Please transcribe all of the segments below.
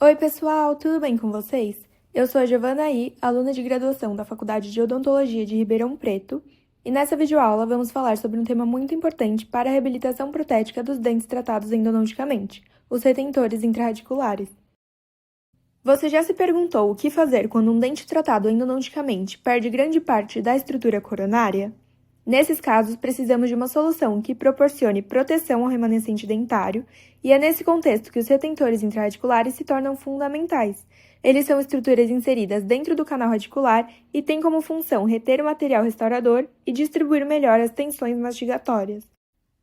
Oi, pessoal, tudo bem com vocês? Eu sou a Giovana I, aluna de graduação da Faculdade de Odontologia de Ribeirão Preto, e nessa videoaula vamos falar sobre um tema muito importante para a reabilitação protética dos dentes tratados endodonticamente, os retentores intraradiculares. Você já se perguntou o que fazer quando um dente tratado endodonticamente perde grande parte da estrutura coronária? Nesses casos, precisamos de uma solução que proporcione proteção ao remanescente dentário, e é nesse contexto que os retentores intraradiculares se tornam fundamentais. Eles são estruturas inseridas dentro do canal radicular e têm como função reter o material restaurador e distribuir melhor as tensões mastigatórias.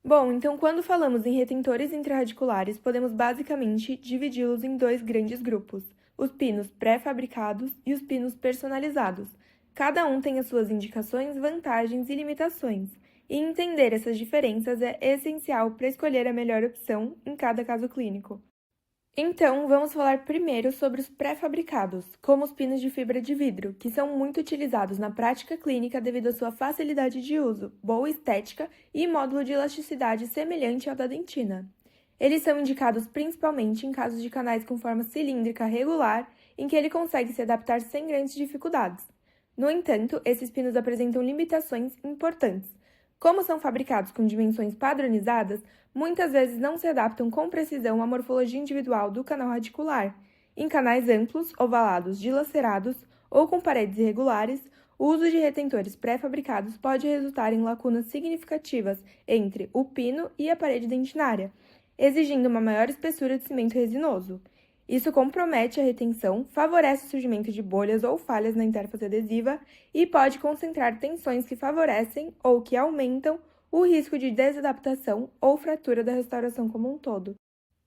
Bom, então quando falamos em retentores intraradiculares, podemos basicamente dividi-los em dois grandes grupos: os pinos pré-fabricados e os pinos personalizados. Cada um tem as suas indicações, vantagens e limitações, e entender essas diferenças é essencial para escolher a melhor opção em cada caso clínico. Então, vamos falar primeiro sobre os pré-fabricados, como os pinos de fibra de vidro, que são muito utilizados na prática clínica devido à sua facilidade de uso, boa estética e módulo de elasticidade semelhante ao da dentina. Eles são indicados principalmente em casos de canais com forma cilíndrica regular, em que ele consegue se adaptar sem grandes dificuldades. No entanto, esses pinos apresentam limitações importantes. Como são fabricados com dimensões padronizadas, muitas vezes não se adaptam com precisão à morfologia individual do canal radicular. Em canais amplos, ovalados, dilacerados ou com paredes irregulares, o uso de retentores pré-fabricados pode resultar em lacunas significativas entre o pino e a parede dentinária, exigindo uma maior espessura de cimento resinoso. Isso compromete a retenção, favorece o surgimento de bolhas ou falhas na interface adesiva e pode concentrar tensões que favorecem ou que aumentam o risco de desadaptação ou fratura da restauração como um todo.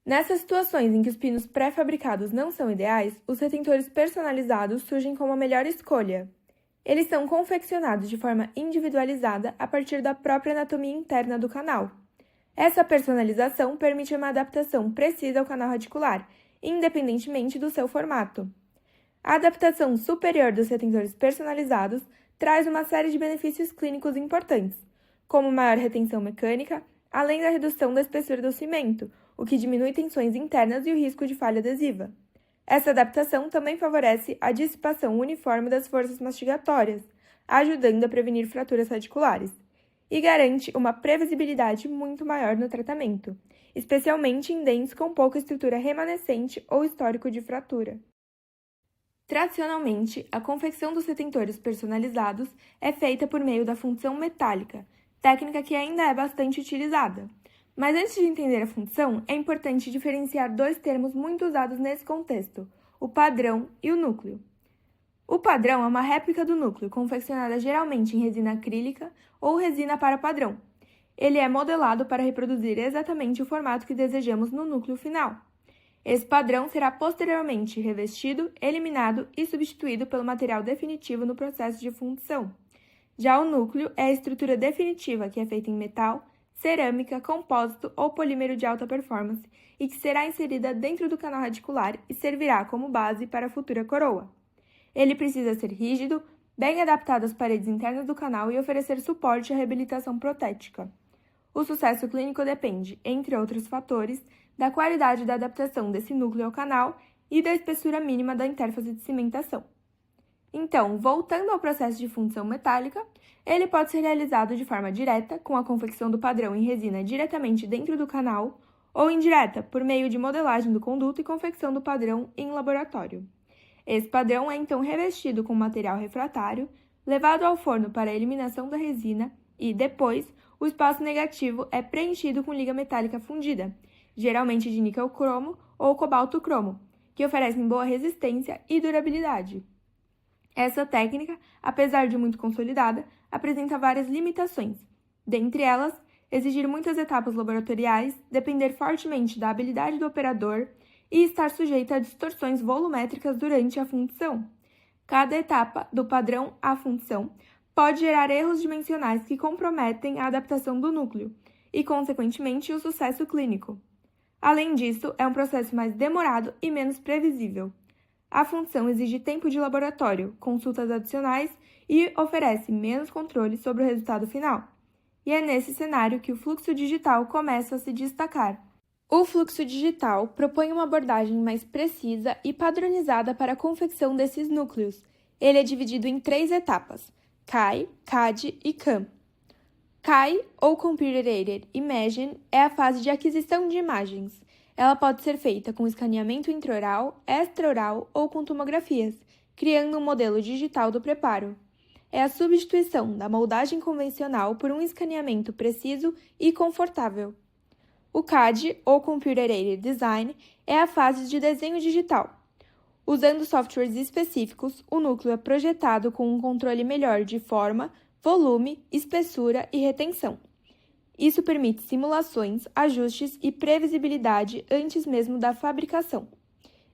Nessas situações em que os pinos pré-fabricados não são ideais, os retentores personalizados surgem como a melhor escolha. Eles são confeccionados de forma individualizada a partir da própria anatomia interna do canal. Essa personalização permite uma adaptação precisa ao canal radicular, independentemente do seu formato. A adaptação superior dos retentores personalizados traz uma série de benefícios clínicos importantes, como maior retenção mecânica, além da redução da espessura do cimento, o que diminui tensões internas e o risco de falha adesiva. Essa adaptação também favorece a dissipação uniforme das forças mastigatórias, ajudando a prevenir fraturas radiculares, e garante uma previsibilidade muito maior no tratamento, especialmente em dentes com pouca estrutura remanescente ou histórico de fratura. Tradicionalmente, a confecção dos retentores personalizados é feita por meio da função metálica, técnica que ainda é bastante utilizada. Mas antes de entender a função, é importante diferenciar dois termos muito usados nesse contexto: o padrão e o núcleo. O padrão é uma réplica do núcleo, confeccionada geralmente em resina acrílica ou resina para padrão. Ele é modelado para reproduzir exatamente o formato que desejamos no núcleo final. Esse padrão será posteriormente revestido, eliminado e substituído pelo material definitivo no processo de fundição. Já o núcleo é a estrutura definitiva, que é feita em metal, cerâmica, compósito ou polímero de alta performance e que será inserida dentro do canal radicular e servirá como base para a futura coroa. Ele precisa ser rígido, bem adaptado às paredes internas do canal e oferecer suporte à reabilitação protética. O sucesso clínico depende, entre outros fatores, da qualidade da adaptação desse núcleo ao canal e da espessura mínima da interface de cimentação. Então, voltando ao processo de fundição metálica, ele pode ser realizado de forma direta, com a confecção do padrão em resina diretamente dentro do canal, ou indireta, por meio de modelagem do conduto e confecção do padrão em laboratório. Esse padrão é então revestido com material refratário, levado ao forno para a eliminação da resina e, depois, o espaço negativo é preenchido com liga metálica fundida, geralmente de níquel cromo ou cobalto cromo, que oferecem boa resistência e durabilidade. Essa técnica, apesar de muito consolidada, apresenta várias limitações, dentre elas, exigir muitas etapas laboratoriais, depender fortemente da habilidade do operador e estar sujeita a distorções volumétricas durante a fundição. Cada etapa, do padrão à fundição, pode gerar erros dimensionais que comprometem a adaptação do núcleo e, consequentemente, o sucesso clínico. Além disso, é um processo mais demorado e menos previsível. A função exige tempo de laboratório, consultas adicionais e oferece menos controle sobre o resultado final. E é nesse cenário que o fluxo digital começa a se destacar. O fluxo digital propõe uma abordagem mais precisa e padronizada para a confecção desses núcleos. Ele é dividido em 3 etapas: CAI, CAD e CAM. CAI, ou Computer Aided Imaging, é a fase de aquisição de imagens. Ela pode ser feita com escaneamento intraoral, extraoral ou com tomografias, criando um modelo digital do preparo. É a substituição da moldagem convencional por um escaneamento preciso e confortável. O CAD, ou Computer Aided Design, é a fase de desenho digital. Usando softwares específicos, o núcleo é projetado com um controle melhor de forma, volume, espessura e retenção. Isso permite simulações, ajustes e previsibilidade antes mesmo da fabricação.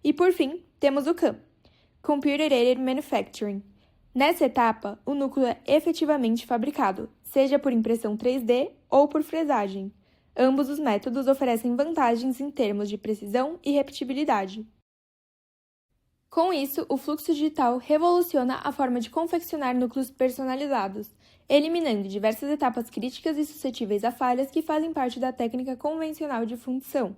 E por fim, temos o CAM, Computer Aided Manufacturing. Nessa etapa, o núcleo é efetivamente fabricado, seja por impressão 3D ou por fresagem. Ambos os métodos oferecem vantagens em termos de precisão e repetibilidade. Com isso, o fluxo digital revoluciona a forma de confeccionar núcleos personalizados, eliminando diversas etapas críticas e suscetíveis a falhas que fazem parte da técnica convencional de fundição.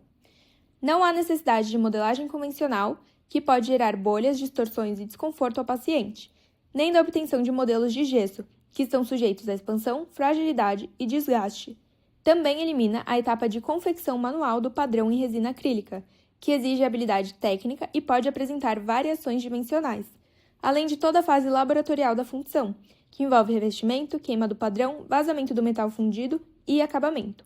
Não há necessidade de modelagem convencional, que pode gerar bolhas, distorções e desconforto ao paciente, nem da obtenção de modelos de gesso, que estão sujeitos à expansão, fragilidade e desgaste. Também elimina a etapa de confecção manual do padrão em resina acrílica, que exige habilidade técnica e pode apresentar variações dimensionais, além de toda a fase laboratorial da fundição, que envolve revestimento, queima do padrão, vazamento do metal fundido e acabamento.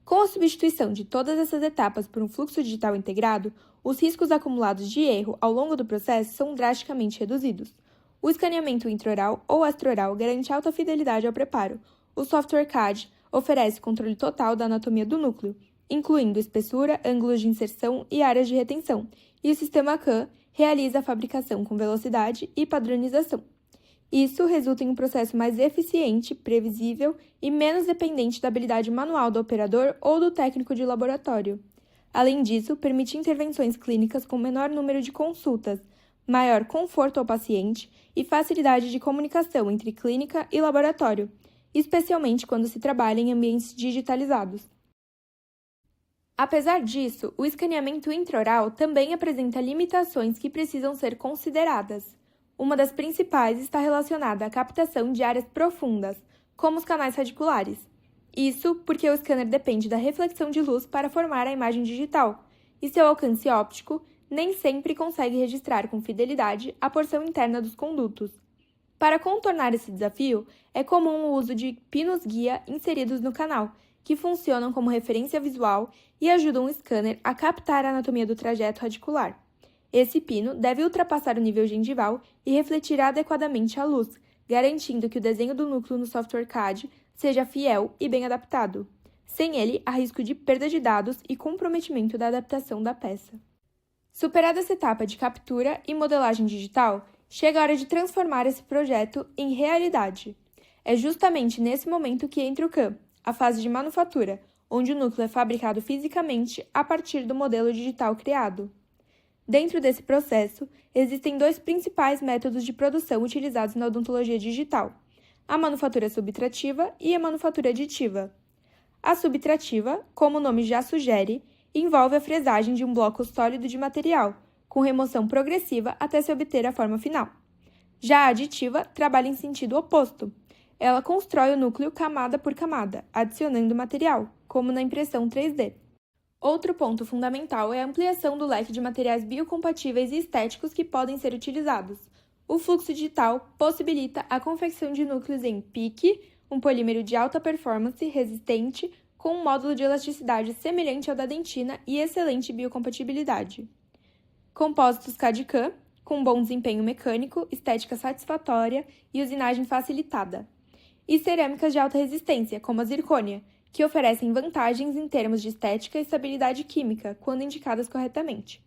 Com a substituição de todas essas etapas por um fluxo digital integrado, os riscos acumulados de erro ao longo do processo são drasticamente reduzidos. O escaneamento intraoral ou extraoral garante alta fidelidade ao preparo. O software CAD oferece controle total da anatomia do núcleo, incluindo espessura, ângulos de inserção e áreas de retenção, e o sistema CAM realiza a fabricação com velocidade e padronização. Isso resulta em um processo mais eficiente, previsível e menos dependente da habilidade manual do operador ou do técnico de laboratório. Além disso, permite intervenções clínicas com menor número de consultas, maior conforto ao paciente e facilidade de comunicação entre clínica e laboratório, especialmente quando se trabalha em ambientes digitalizados. Apesar disso, o escaneamento intraoral também apresenta limitações que precisam ser consideradas. Uma das principais está relacionada à captação de áreas profundas, como os canais radiculares. Isso porque o scanner depende da reflexão de luz para formar a imagem digital, e seu alcance óptico nem sempre consegue registrar com fidelidade a porção interna dos condutos. Para contornar esse desafio, é comum o uso de pinos-guia inseridos no canal, que funcionam como referência visual e ajudam o scanner a captar a anatomia do trajeto radicular. Esse pino deve ultrapassar o nível gengival e refletir adequadamente a luz, garantindo que o desenho do núcleo no software CAD seja fiel e bem adaptado. Sem ele, há risco de perda de dados e comprometimento da adaptação da peça. Superada essa etapa de captura e modelagem digital, chega a hora de transformar esse projeto em realidade. É justamente nesse momento que entra o CAM, a fase de manufatura, onde o núcleo é fabricado fisicamente a partir do modelo digital criado. Dentro desse processo, existem 2 principais métodos de produção utilizados na odontologia digital: a manufatura subtrativa e a manufatura aditiva. A subtrativa, como o nome já sugere, envolve a fresagem de um bloco sólido de material, com remoção progressiva até se obter a forma final. Já a aditiva trabalha em sentido oposto. Ela constrói o núcleo camada por camada, adicionando material, como na impressão 3D. Outro ponto fundamental é a ampliação do leque de materiais biocompatíveis e estéticos que podem ser utilizados. O fluxo digital possibilita a confecção de núcleos em PIC, um polímero de alta performance resistente, com um módulo de elasticidade semelhante ao da dentina e excelente biocompatibilidade. Compósitos CAD/CAM, com bom desempenho mecânico, estética satisfatória e usinagem facilitada. E cerâmicas de alta resistência, como a zircônia, que oferecem vantagens em termos de estética e estabilidade química, quando indicadas corretamente.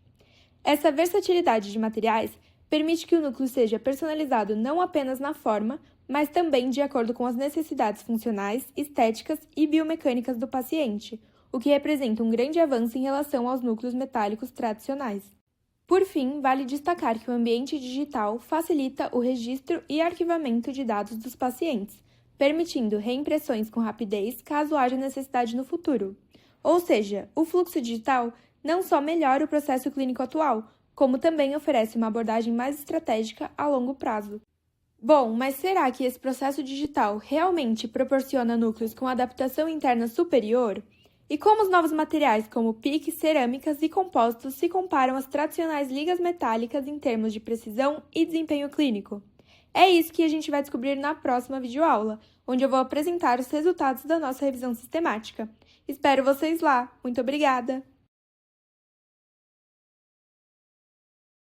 Essa versatilidade de materiais permite que o núcleo seja personalizado não apenas na forma, mas também de acordo com as necessidades funcionais, estéticas e biomecânicas do paciente, o que representa um grande avanço em relação aos núcleos metálicos tradicionais. Por fim, vale destacar que o ambiente digital facilita o registro e arquivamento de dados dos pacientes, permitindo reimpressões com rapidez caso haja necessidade no futuro. Ou seja, o fluxo digital não só melhora o processo clínico atual, como também oferece uma abordagem mais estratégica a longo prazo. Bom, mas será que esse processo digital realmente proporciona núcleos com adaptação interna superior? E como os novos materiais como PIC, cerâmicas e compostos se comparam às tradicionais ligas metálicas em termos de precisão e desempenho clínico? É isso que a gente vai descobrir na próxima videoaula, onde eu vou apresentar os resultados da nossa revisão sistemática. Espero vocês lá! Muito obrigada!